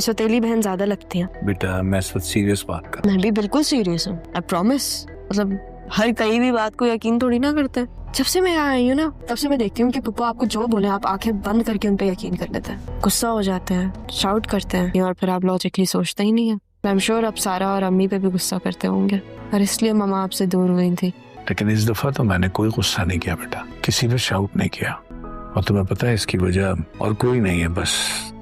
सौतेली बहन ज्यादा लगती है। बेटा मैं इस वक्त सीरियस बात कर। मैं भी बिल्कुल सीरियस हूँ, आई प्रॉमिस। मतलब हर कहीं भी बात को यकीन थोड़ी ना करते हैं। जब से मैं यहाँ आई हूँ ना, तब से मैं देखती हूँ कि पप्पा आपको जो बोले आप आंखें बंद करके उन पे यकीन कर लेते हैं, गुस्सा हो जाते हैं, शाउट करते हैं, और फिर आप लॉजिकली सोचते ही नहीं है। आई एम श्योर अब सारा और अम्मी पे भी गुस्सा करते होंगे, और इसलिए मम्मा आपसे दूर हुई थी। लेकिन इस दफा तो मैंने कोई गुस्सा नहीं किया बेटा, किसी पे शाउट नहीं किया। और तुम्हें पता है इसकी वजह और कोई नहीं है, बस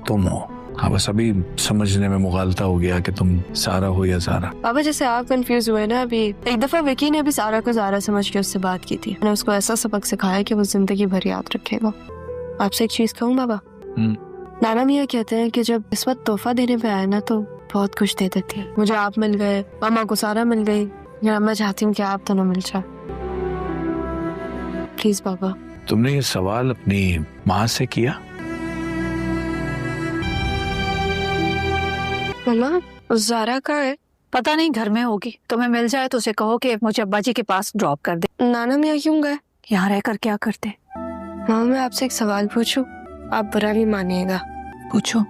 तुम हो। हाँ, बस अभी समझने में मुगालता हो गया कि तुम सारा हो या ज़ारा। पापा जैसे आप कंफ्यूज हुए ना, अभी एक दफा विकी ने भी सारा को ज़ारा समझ के उससे बात की थी। मैंने उसको ऐसा सबक सिखाया कि वो जिंदगी भर याद रखेगा। आपसे एक चीज कहूँ बाबा, नाना मियाँ कहते हैं कि जब इस वक्त तोहफा देने पे आए ना तो बहुत कुछ दे देती है। मुझे आप मिल गए, मामा को सारा मिल गई, या मैं चाहती हूँ कि आप दोनों मिल जाए। प्लीज बाबा। तुमने ये सवाल अपनी माँ से किया? मम्मा ज़ारा कहाँ है? पता नहीं, घर में होगी। तुम्हें मिल जाए तो उसे कहो कि मुझे अब्बा जी के पास ड्रॉप कर दे। नाना मियाँ क्यों गए? यहाँ रहकर क्या करते? मामा मैं आपसे एक सवाल पूछूं, आप बुरा नहीं मानिएगा? पूछो।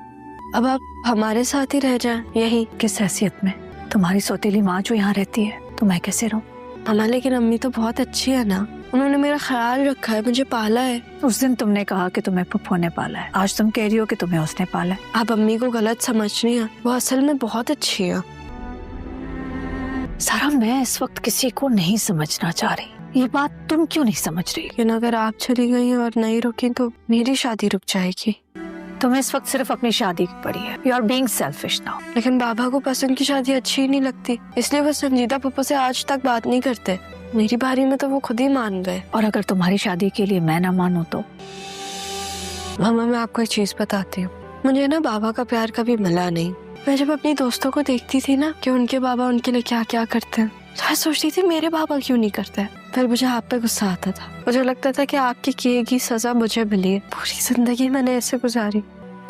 अब आप हमारे साथ ही रह जाएं यहीं। किस हैसियत में? तुम्हारी सौतेली माँ जो यहाँ रहती है, तो मैं कैसे रहूं? मामा लेकिन अम्मी तो बहुत अच्छी है ना, उन्होंने मेरा ख्याल रखा है, मुझे पाला है। उस दिन तुमने कहा कि तुम्हें पुप्पो ने पाला है, आज तुम कह रही हो कि तुम्हें उसने पाला है। आप अम्मी को गलत समझ रही हैं, वो असल में बहुत अच्छी है। सारा, मैं इस वक्त किसी को नहीं समझना चाह रही। ये बात तुम क्यों नहीं समझ रही? लेकिन अगर आप चली गई और नहीं रुकी तो मेरी शादी रुक जाएगी। तुम्हें इस वक्त सिर्फ अपनी शादी की पड़ी है। You are being selfish now. लेकिन बाबा को पसंद की शादी अच्छी ही नहीं लगती, इसलिए वो संजीदा पप्पा से आज तक बात नहीं करते। मेरी बारी में तो वो खुद ही मान गए। और अगर तुम्हारी शादी के लिए मैं ना मानूं तो? मामा मैं आपको एक चीज बताती हूँ, मुझे ना बाबा का प्यार कभी मिला नहीं। मैं जब अपनी दोस्तों को देखती थी ना कि उनके बाबा उनके लिए क्या क्या करते हैं, तो मैं सोचती थी मेरे बाबा क्यों नहीं करते। फिर मुझे आप पे गुस्सा आता था, मुझे लगता था कि आपकी किए की सजा मुझे मिली है। पूरी जिंदगी मैंने ऐसे गुजारी,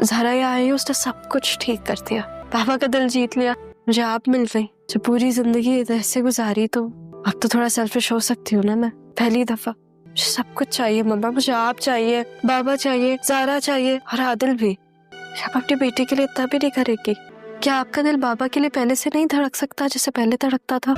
ज़ारा यहाँ आई, उसने सब कुछ ठीक कर दिया, पापा का दिल जीत लिया, मुझे आप मिल गई। जब पूरी जिंदगी ऐसे गुजारी तो अब तो थोड़ा सेल्फिश हो सकती हूँ ना मैं। पहली दफा मुझे सब कुछ चाहिए मम्मा, मुझे आप चाहिए, बाबा चाहिए, ज़ारा चाहिए, और आदिल भी। आप अपनी बेटी के लिए इतना भी नहीं करेगी? क्या आपका दिल बाबा के लिए पहले से नहीं धड़क सकता जैसे पहले धड़कता था?